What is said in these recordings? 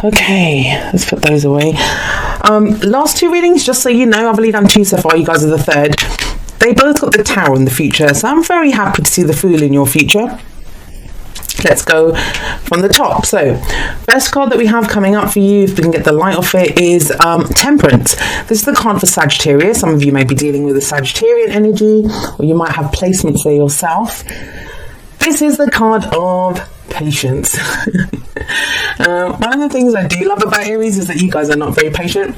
Okay, let's put those away. Last two readings, just so you know, I've only done two so far. You guys are the third. They both got the Tower in the future, so I'm very happy to see the Fool in your future. Let's go from the top. So first card that we have coming up for you, if we can get the light off it, is Temperance. This is the card for Sagittarius. Some of you may be dealing with a Sagittarian energy, or you might have placements there yourself. This is the card of patience. One of the things I do love about Aries is that you guys are not very patient.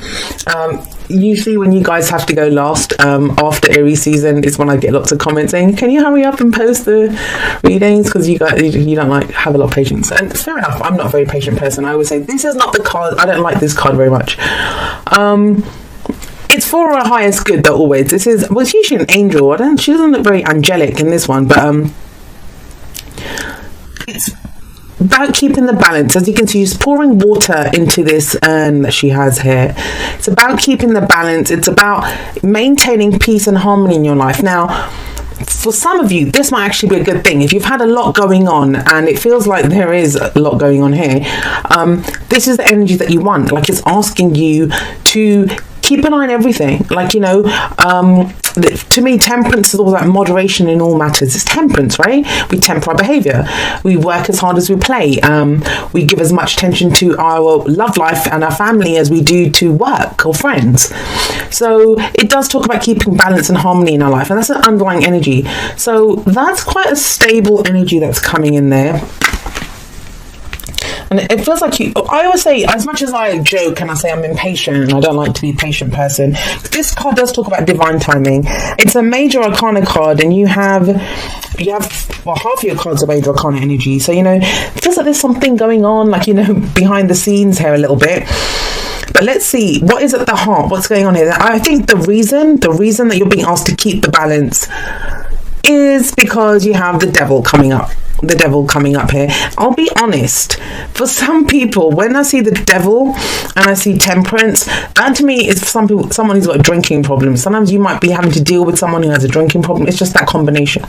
Usually when you guys have to go last after Aries season is when I get lots of comments saying, can you hurry up and post the readings, because you don't like have a lot of patience. And fair enough, I'm not a very patient person. I would say this is not the card. I don't like this card very much. It's for our highest good though, always. This is, well, it's usually an angel. She doesn't look very angelic in this one, but it's about keeping the balance. As you can see, she's pouring water into this urn that she has here. It's about keeping the balance. It's about maintaining peace and harmony in your life. Now, for some of you, this might actually be a good thing. If you've had a lot going on, and it feels like there is a lot going on here, this is the energy that you want. Like, it's asking you to keep an eye on everything. Like, you know, to me, temperance is all about moderation in all matters. It's temperance, right? We temper our behavior. We work as hard as we play. We give as much attention to our love life and our family as we do to work or friends. So it does talk about keeping balance and harmony in our life, and that's an underlying energy. So that's quite a stable energy that's coming in there. And it feels like I always say, as much as I joke and I say I'm impatient and I don't like to be a patient person, this card does talk about divine timing. It's a major arcana card, and you have well, half of your cards are major arcana energy. So, you know, it feels like there's something going on, like, you know, behind the scenes here a little bit. But let's see, what is at the heart? What's going on here? I think the reason that you're being asked to keep the balance is because you have the devil coming up. The devil coming up here. I'll be honest, for some people, when I see the devil and I see temperance, that to me is someone who's got a drinking problem. Sometimes you might be having to deal with someone who has a drinking problem. It's just that combination,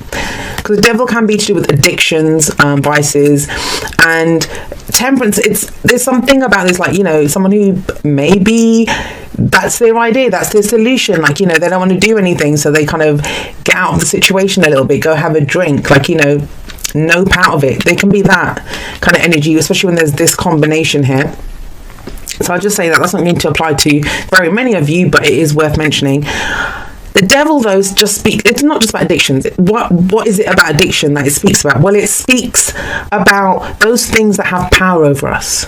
because the devil can be to do with addictions, vices, and temperance. There's something about this, like, you know, someone who maybe that's their idea, that's their solution, like, you know, they don't want to do anything, so they kind of get out of the situation a little bit, go have a drink, like, you know, nope out of it. They can be that kind of energy, especially when there's this combination here. So I'll just say that's not going to apply to very many of you, but it is worth mentioning. The devil, though, it's not just about addictions. What is it about addiction that it speaks about? Well, it speaks about those things that have power over us.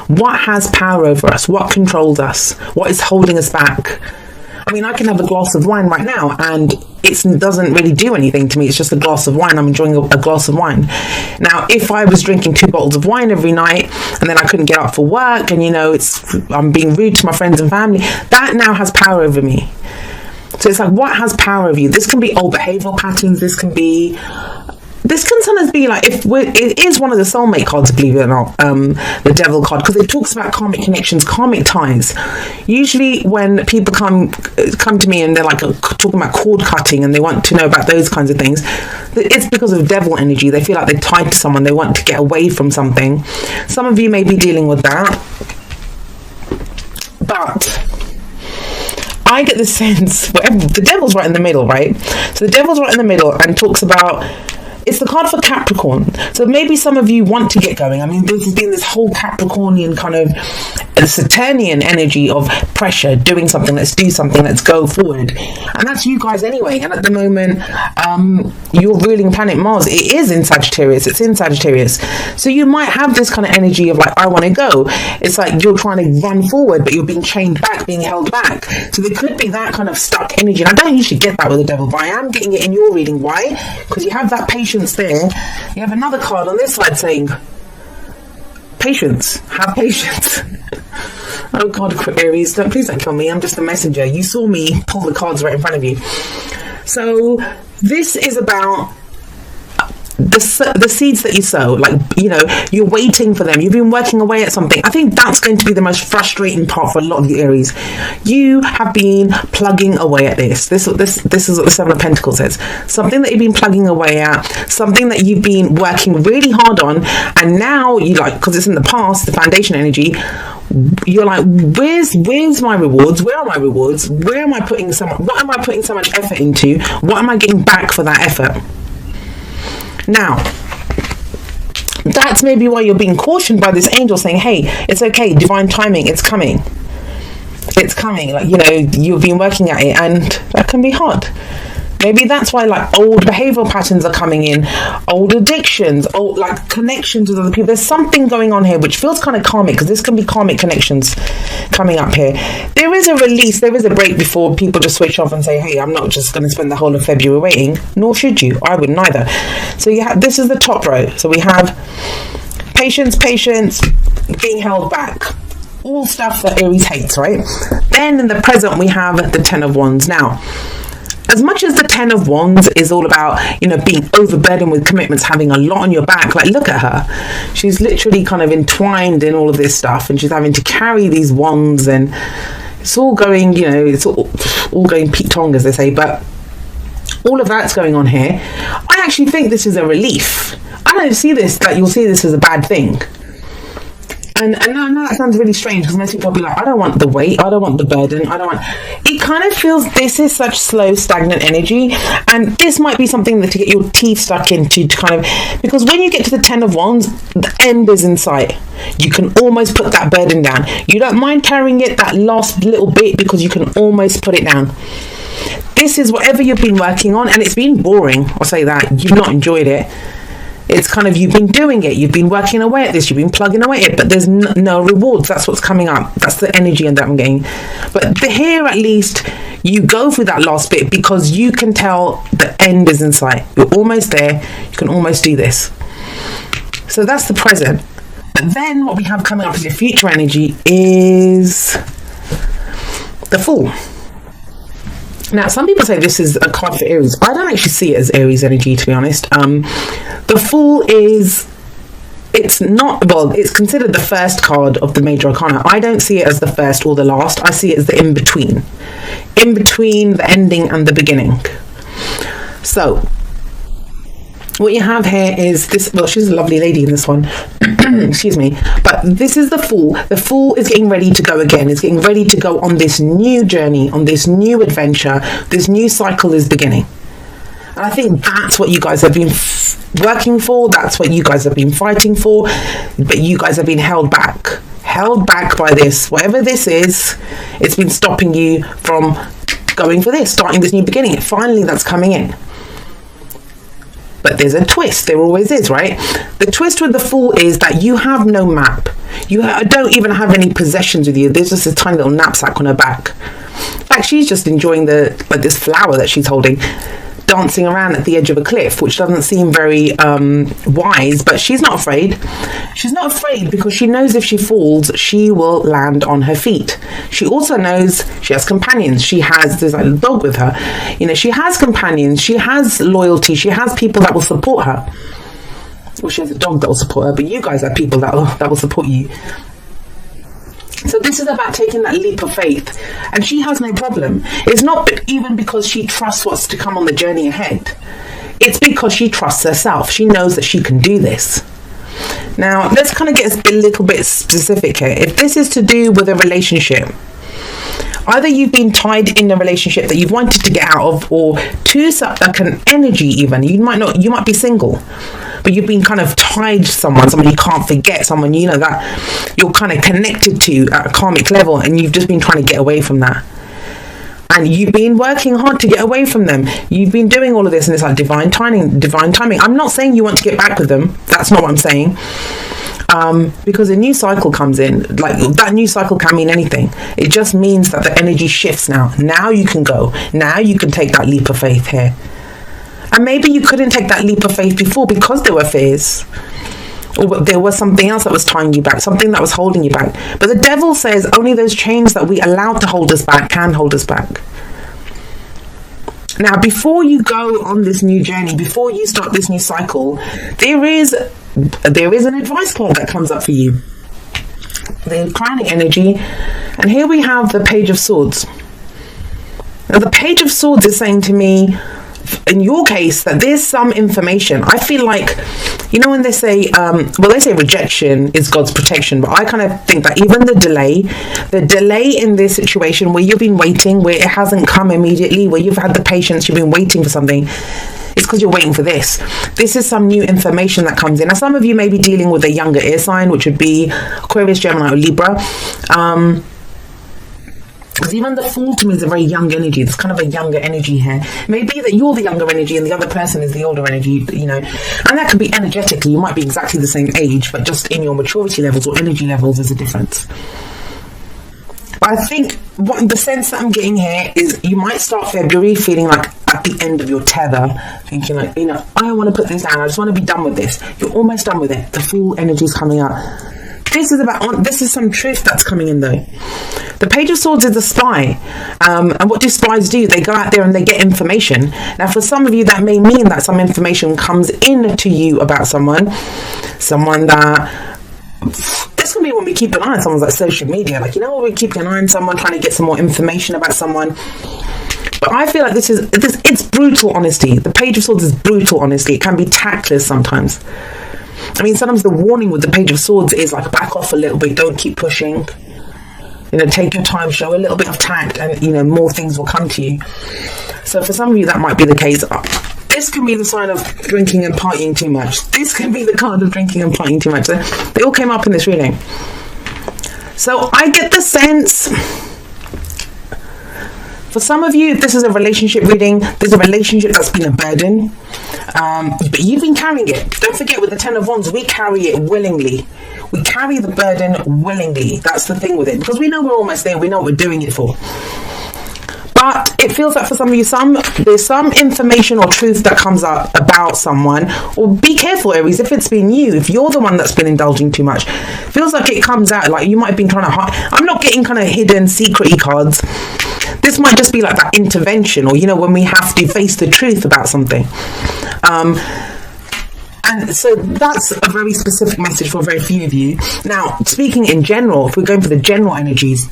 What has power over us? What controls us? What is holding us back? I mean, I can have a glass of wine right now and it doesn't really do anything to me. It's just a glass of wine. I'm enjoying a glass of wine. Now, if I was drinking 2 bottles of wine every night and then I couldn't get up for work, and, you know, I'm being rude to my friends and family, that now has power over me. So it's like, what has power over you? This can be old behavioral patterns. This can sometimes be like, it is one of the soulmate cards, believe it or not, the devil card, because it talks about karmic connections, karmic ties. Usually when people come to me and they're like talking about cord cutting and they want to know about those kinds of things, it's because of devil energy. They feel like they're tied to someone, they want to get away from something. Some of you may be dealing with that, but I get the sense, the devil's right in the middle, right? So the devil's right in the middle and talks about, it's the card for Capricorn. So maybe some of you want to get going. I mean, there's been this whole Capricornian kind of Saturnian energy of pressure, doing something, let's do something, let's go forward. And that's you guys anyway. And at the moment, your ruling planet Mars, it is in Sagittarius. It's in Sagittarius. So you might have this kind of energy of like, I want to go. It's like you're trying to run forward, but you're being chained back, being held back. So there could be that kind of stuck energy. And I don't usually get that with the devil, but I am getting it in your reading. Why? Because you have that patience there. You have another card on this side saying, patience, have patience. Oh God, Aries, please don't kill me. I'm just a messenger. You saw me pull the cards right in front of you. So this is about the seeds that you sow, like, you know, you're waiting for them, you've been working away at something. I think that's going to be the most frustrating part for a lot of the Aries. You have been plugging away at this is what the Seven of Pentacles says. Something that you've been plugging away at, something that you've been working really hard on, and now you, like, because it's in the past, the foundation energy, you're like, where's my rewards? Where are my rewards? What am I putting so much effort into? What am I getting back for that effort? Now, that's maybe why you're being cautioned by this angel saying, hey, it's okay, divine timing, it's coming, like, you know, you've been working at it, and that can be hard. Maybe that's why, like, old behavioral patterns are coming in, old addictions, old, like, connections with other people. There's something going on here which feels kind of karmic, because this can be karmic connections coming up here. There is a release, there is a break before people just switch off and say, hey, I'm not just going to spend the whole of February waiting, nor should you. I wouldn't either. So you have, this is the top row. So we have patience, being held back. All stuff that Aries hates, right? Then in the present, we have the Ten of Wands. Now, as much as the Ten of Wands is all about, you know, being overburdened with commitments, having a lot on your back, like, look at her. She's literally kind of entwined in all of this stuff, and she's having to carry these wands, and it's all going, you know, it's all going Pete Tong, as they say, but all of that's going on here. I actually think this is a relief. I don't see this, like, you'll see this as a bad thing. And I know that sounds really strange, because most people will be like, I don't want the weight, I don't want the burden, it kind of feels this is such slow, stagnant energy, and this might be something that to get your teeth stuck into, to kind of, because when you get to the Ten of Wands, the end is in sight. You can almost put that burden down. You don't mind carrying it that last little bit, because you can almost put it down. This is whatever you've been working on, and it's been boring, I'll say that. You've not enjoyed it. It's kind of, you've been doing it, you've been working away at this, you've been plugging away at it, but there's no rewards. That's what's coming up. That's the energy and that I'm getting. But here, at least, you go through that last bit, because you can tell the end is in sight. You're almost there. You can almost do this. So that's the present. But then what we have coming up as your future energy is the Fool. Now, some people say this is a card for Aries. I don't actually see it as Aries energy, to be honest. The Fool is, it's not, well, it's considered the first card of the major arcana. I don't see it as the first or the last. I see it as the in-between the ending and the beginning. So what you have here is this, well, she's a lovely lady in this one, excuse me, but this is the Fool. The Fool is getting ready to go again. It's getting ready to go on this new journey, on this new adventure. This new cycle is beginning. And I think that's what you guys have been working for. That's what you guys have been fighting for. But you guys have been held back by this. Whatever this is, it's been stopping you from going for this, starting this new beginning. Finally, that's coming in. But there's a twist. There always is, right? The twist with the Fool is that you have no map. You don't even have any possessions with you. There's just a tiny little knapsack on her back. In fact, she's just enjoying this flower that she's holding, dancing around at the edge of a cliff, which doesn't seem very wise, but she's not afraid. She's not afraid because she knows if she falls, she will land on her feet. She also knows she has companions. There's like a dog with her. You know, she has companions. She has loyalty. She has people that will support her. Well, she has a dog that will support her, but you guys are people that will support you. So this is about taking that leap of faith, and she has no problem. It's not even because she trusts what's to come on the journey ahead. It's because she trusts herself. She knows that she can do this. Now, let's kind of get a little bit specific here. If this is to do with a relationship, either you've been tied in a relationship that you've wanted to get out of, or to like an energy even. You might be single, but you've been kind of tied to someone you can't forget, someone you know that you're kind of connected to at a karmic level, and you've just been trying to get away from that. And you've been working hard to get away from them. You've been doing all of this, and it's like divine timing. I'm not saying you want to get back with them. That's not what I'm saying. Because a new cycle comes in. Like, that new cycle can mean anything. It just means that the energy shifts now. Now you can go. Now you can take that leap of faith here. And maybe you couldn't take that leap of faith before because there were fears. Or there was something else that was tying you back, something that was holding you back. But the devil says only those chains that we allowed to hold us back can hold us back. Now, before you go on this new journey, before you start this new cycle, there is an advice card that comes up for you. The crowning energy. And here we have the Page of Swords. Now, the Page of Swords is saying to me, in your case, that there's some information. I feel like, you know, when they say, they say rejection is God's protection, but I kind of think that even the delay in this situation where you've been waiting, where it hasn't come immediately, where you've had the patience, you've been waiting for something, it's because you're waiting for this. This is some new information that comes in. Now, some of you may be dealing with a younger air sign, which would be Aquarius, Gemini, or Libra. Because even the Fool to me is a very young energy. There's kind of a younger energy here. Maybe that you're the younger energy and the other person is the older energy, you know. And that could be energetically. You might be exactly the same age, but just in your maturity levels or energy levels, there's a difference. But I think what the sense that I'm getting here is you might start February feeling like at the end of your tether, thinking like, you know, I want to put this down. I just want to be done with this. You're almost done with it. The Fool energy is coming up. This is some truth that's coming in though. The Page of Swords is a spy. And what do spies do? They go out there and they get information. Now, for some of you, that may mean that some information comes in to you about someone that... This can be when we keep an eye on someone's like social media. Like, you know, when we keep an eye on someone, trying to get some more information about someone. But I feel like it's brutal honesty. The Page of Swords is brutal honesty. It can be tactless sometimes. I mean, sometimes the warning with the Page of Swords is like, back off a little bit, don't keep pushing. You know, take your time, show a little bit of tact, and, you know, more things will come to you. So for some of you, that might be the case. This can be the sign of drinking and partying too much. This can be the card of drinking and partying too much. They all came up in this reading. So I get the sense... For some of you, if this is a relationship reading, there's a relationship that's been a burden. But you've been carrying it. Don't forget, with the Ten of Wands, we carry it willingly. We carry the burden willingly. That's the thing with it. Because we know we're almost there. We know what we're doing it for. But it feels like for some of you, there's some information or truth that comes up about someone. Or be careful, Aries, if it's been you, if you're the one that's been indulging too much. Feels like it comes out, like you might have been trying to hide. I'm not getting kind of hidden, secret-y cards. This might just be like that intervention, or, you know, when we have to face the truth about something. And so that's a very specific message for very few of you. Now, speaking in general, if we're going for the general energies,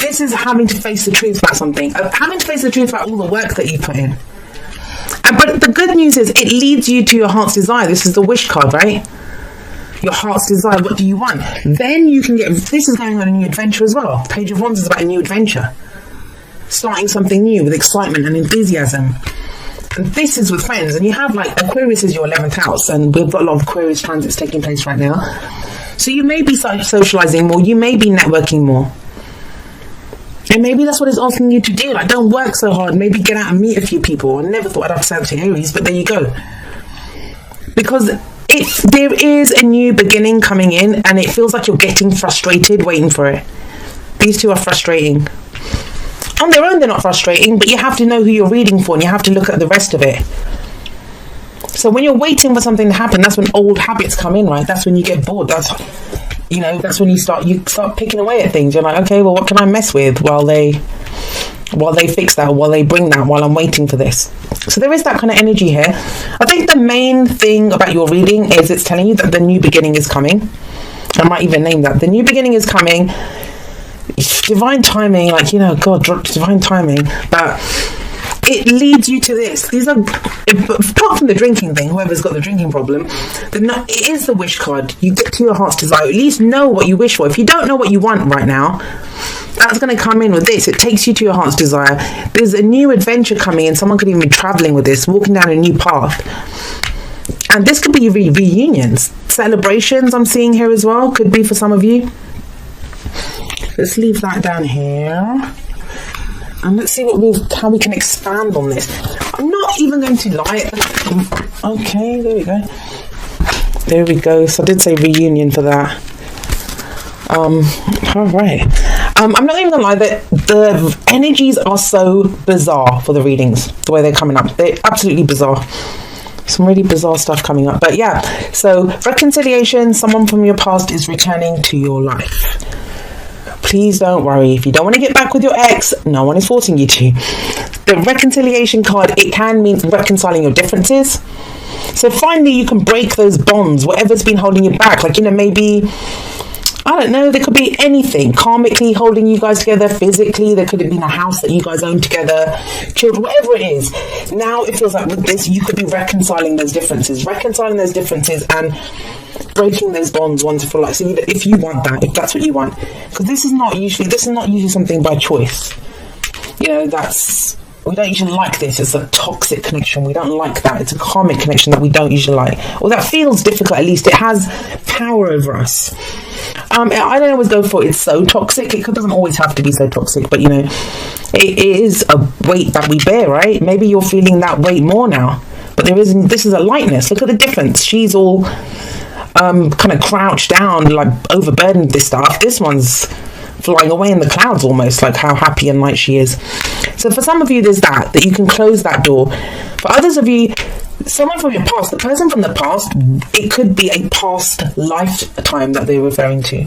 this is having to face the truth about something, having to face the truth about all the work that you put in. But the good news is it leads you to your heart's desire. This is the wish card, right? Your heart's desire, what do you want? Then you can get, this is going on a new adventure as well. Page of Wands is about a new adventure. Starting something new with excitement and enthusiasm. And this is with friends. And you have, like, Aquarius is your 11th house. And we've got a lot of Aquarius transits taking place right now. So you may be socializing more. You may be networking more. And maybe that's what it's asking you to do. Like, don't work so hard. Maybe get out and meet a few people. I never thought I'd have to say that to Aries, but there you go. Because there is a new beginning coming in, and it feels like you're getting frustrated waiting for it. These two are frustrating. On their own, they're not frustrating, but you have to know who you're reading for, and you have to look at the rest of it. So when you're waiting for something to happen, that's when old habits come in, right? That's when you get bored. That's when you start picking away at things. You're like, okay, well, what can I mess with while they fix that, while they bring that, while I'm waiting for this? So there is that kind of energy here. I think the main thing about your reading is it's telling you that the new beginning is coming. I might even name that. The new beginning is coming. Divine timing, like, you know, God, divine timing. But it leads you to this. These are, apart from the drinking thing, whoever's got the drinking problem, it is the wish card. You get to your heart's desire. At least know what you wish for. If you don't know what you want right now, that's going to come in with this. It takes you to your heart's desire. There's a new adventure coming in. Someone could even be traveling with this, walking down a new path. And this could be reunions, celebrations I'm seeing here as well. Could be for some of you. Let's leave that down here. And let's see how we can expand on this. I'm not even going to lie. Okay, there we go. There we go. So I did say reunion for that. All right. I'm not even gonna lie, that the energies are so bizarre for the readings, the way they're coming up. They're absolutely bizarre. Some really bizarre stuff coming up. But yeah, so reconciliation, someone from your past is returning to your life. Please don't worry. If you don't want to get back with your ex, no one is forcing you to. the reconciliation card, it can mean reconciling your differences. So finally you can break those bonds, whatever's been holding you back. Like, maybe, I don't know, there could be anything karmically holding you guys together, physically. There could have been a house that you guys own together, children, whatever it is. Now it feels like with this, you could be reconciling those differences and breaking those bonds once for life. So if you want that, if that's what you want, because this is not usually something by choice. We don't usually like this. It's a toxic connection. We don't like that. It's a karmic connection that we don't usually like. Well, that feels difficult. At least it has power over us. I don't always go for it's so toxic. It doesn't always have to be so toxic, but it is a weight that we bear, right? Maybe you're feeling that weight more now, but this is a lightness. Look at the difference. She's all kind of crouched down, like overburdened with this stuff. This one's flying away in the clouds almost, like how happy and light she is. So for some of you, there's that you can close that door. For others of you, someone from your past, the person from the past, it could be a past lifetime that they're referring to.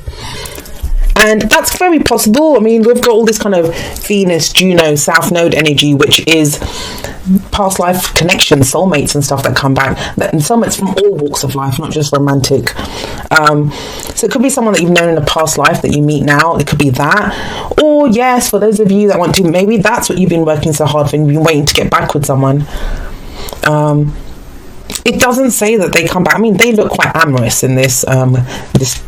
And that's very possible. I mean, we've got all this kind of Venus, Juno, South Node energy, which is past life connections, soulmates and stuff that come back. And soulmates from all walks of life, not just romantic. So it could be someone that you've known in a past life that you meet now. It could be that. Or yes, for those of you that want to, maybe that's what you've been working so hard for and you've been waiting to get back with someone. It doesn't say that they come back. I mean, they look quite amorous in this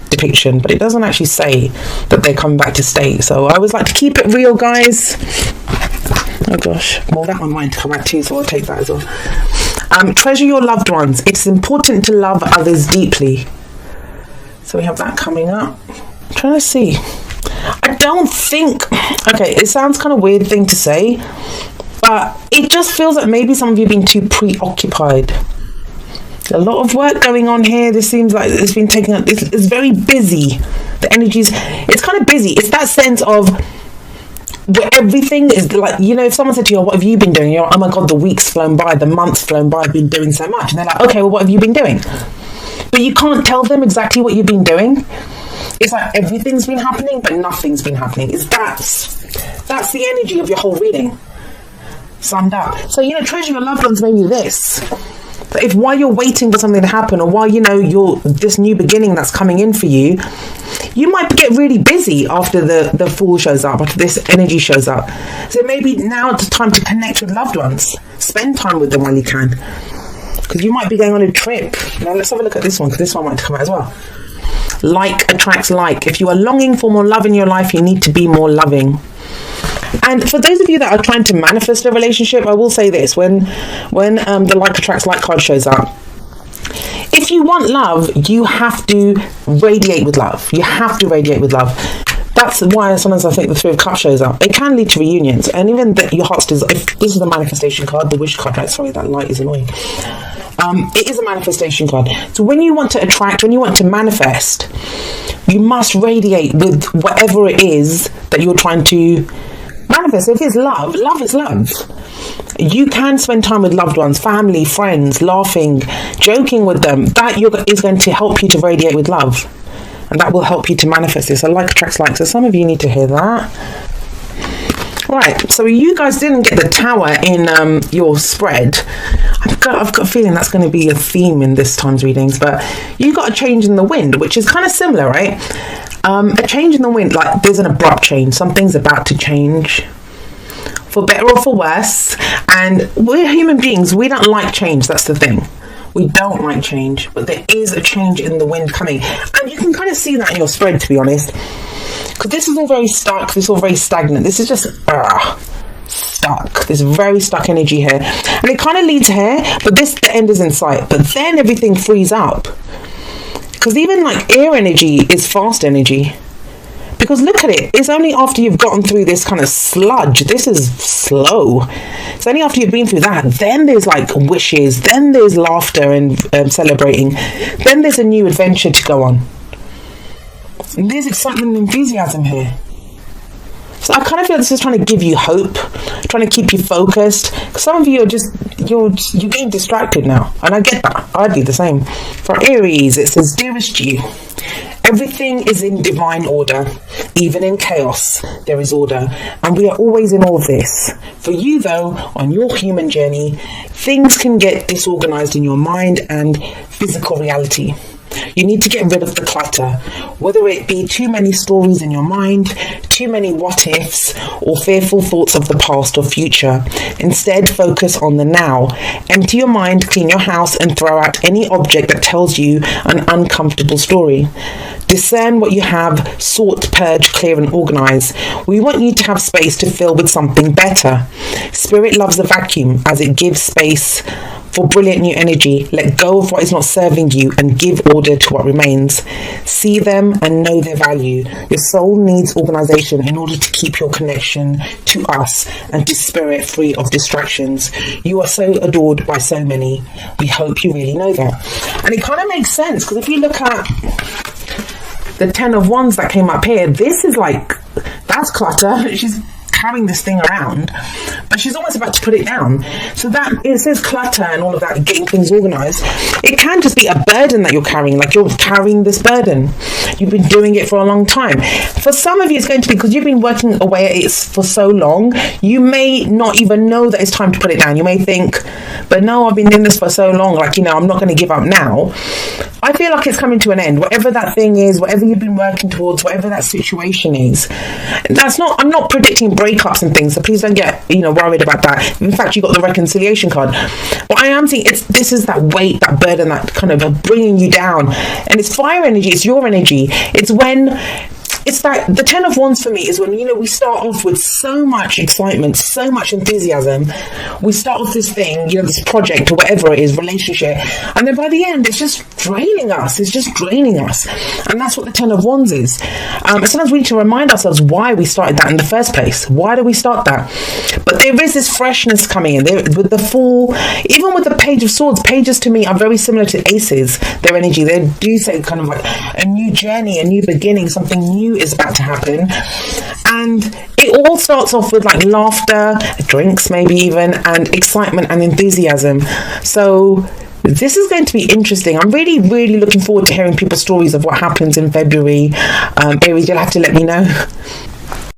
depiction, but it doesn't actually say that they're coming back to stay. So I always like to keep it real, guys. Oh gosh, well, that one wanted to come back too, so I'll take that as well. Treasure your loved ones. It's important to love others deeply. So we have that coming up. I'm trying to see. I don't think... Okay, it sounds kind of weird thing to say, but it just feels like maybe some of you have been too preoccupied. A lot of work going on here. This seems like it's been taking up. It's very busy. The energies. It's kind of busy. It's that sense of where everything is like, if someone said to you, "What have you been doing?" You're like, "Oh my God, the weeks flown by, the months flown by. I've been doing so much." And they're like, "Okay, well, what have you been doing?" But you can't tell them exactly what you've been doing. It's like everything's been happening, but nothing's been happening. That's the energy of your whole reading summed up. So treasure your loved ones. Maybe this. But if while you're waiting for something to happen, or while you're this new beginning that's coming in for you, you might get really busy after the Fool shows up, after this energy shows up. So maybe now it's time to connect with loved ones. Spend time with them while you can, because you might be going on a trip. Now let's have a look at this one, because this one might come out as well. Like attracts like. If you are longing for more love in your life, you need to be more loving. And for those of you that are trying to manifest a relationship, I will say this: when the like attracts like card shows up, if you want love, you have to radiate with love. You have to radiate with love. That's why sometimes I think the Three of Cups shows up. It can lead to reunions, and even your heart's desire. If this is the manifestation card, the wish card, right? Sorry, that light is annoying. It is a manifestation card. So when you want to attract, when you want to manifest, you must radiate with whatever it is that you're trying to manifest. If it's love, love is love. You can spend time with loved ones, family, friends, laughing, joking with them. That is going to help you to radiate with love, and that will help you to manifest this. So like attracts like. So some of you need to hear that. Right, so you guys didn't get the Tower in your spread. I've got a feeling that's going to be a theme in this time's readings, but you got a change in the wind, which is kind of similar, right? A change in the wind, like there's an abrupt change. Something's about to change, for better or for worse. And we're human beings. We don't like change. That's the thing. We don't like change, but there is a change in the wind coming. And you can kind of see that in your spread, to be honest. Because this is all very stuck. This is all very stagnant. This is just stuck. There's very stuck energy here. And it kind of leads here, but the end is in sight. But then everything frees up. Because even like air energy is fast energy. Because look at it. It's only after you've gotten through this kind of sludge. This is slow. It's only after you've been through that. Then there's like wishes. Then there's laughter and celebrating. Then there's a new adventure to go on. And there's excitement and enthusiasm here. So I kind of feel this is trying to give you hope, trying to keep you focused. Because some of you are you're getting distracted now. And I get that. I'd be the same. For Aries, it says, "Dearest you, everything is in divine order. Even in chaos, there is order, and we are always in all of this. For you, though, on your human journey, things can get disorganized in your mind and physical reality. You need to get rid of the clutter, whether it be too many stories in your mind, too many what ifs, or fearful thoughts of the past or future. Instead, focus on the now. Empty your mind, clean your house, and throw out any object that tells you an uncomfortable story. Discern what you have, sort, purge, clear, and organize. We want you to have space to fill with something better. Spirit loves a vacuum as it gives space for brilliant new energy. Let go of what is not serving you and give order to what remains. See them and know their value. Your soul needs organization in order to keep your connection to us and to spirit free of distractions. You are so adored by so many. We hope you really know that. And it kind of makes sense, because if you look at the 10 of Wands that came up here, this is like, that's clutter. She's carrying this thing around, but she's almost about to put it down. So that it says clutter and all of that, getting things organized. It can just be a burden that you're carrying, like you're carrying this burden. You've been doing it for a long time. For some of you, it's going to be because you've been working away at it for so long, you may not even know that it's time to put it down. You may think, but no, I've been doing this for so long, like, I'm not going to give up now. I feel like it's coming to an end. Whatever that thing is, whatever you've been working towards, whatever that situation is, I'm not predicting breakups and things, so please don't get worried about that. In fact, you got the reconciliation card. What I am saying, this is that weight, that burden, that kind of bringing you down, and it's fire energy. It's your energy. It's that the 10 of Wands for me is when, we start off with so much excitement, so much enthusiasm. We start off this thing, this project or whatever it is, relationship. And then by the end, it's just draining us. It's just draining us. And that's what the 10 of Wands is. And sometimes we need to remind ourselves why we started that in the first place. Why do we start that? But there is this freshness coming in. With the Fool, even with the Page of Swords, pages to me are very similar to aces, their energy. They do say kind of like a new journey, a new beginning, something new is about to happen. And it all starts off with like laughter, drinks maybe even, and excitement and enthusiasm. So this is going to be interesting. I'm really, really looking forward to hearing people's stories of what happens in February. Aries, you'll have to let me know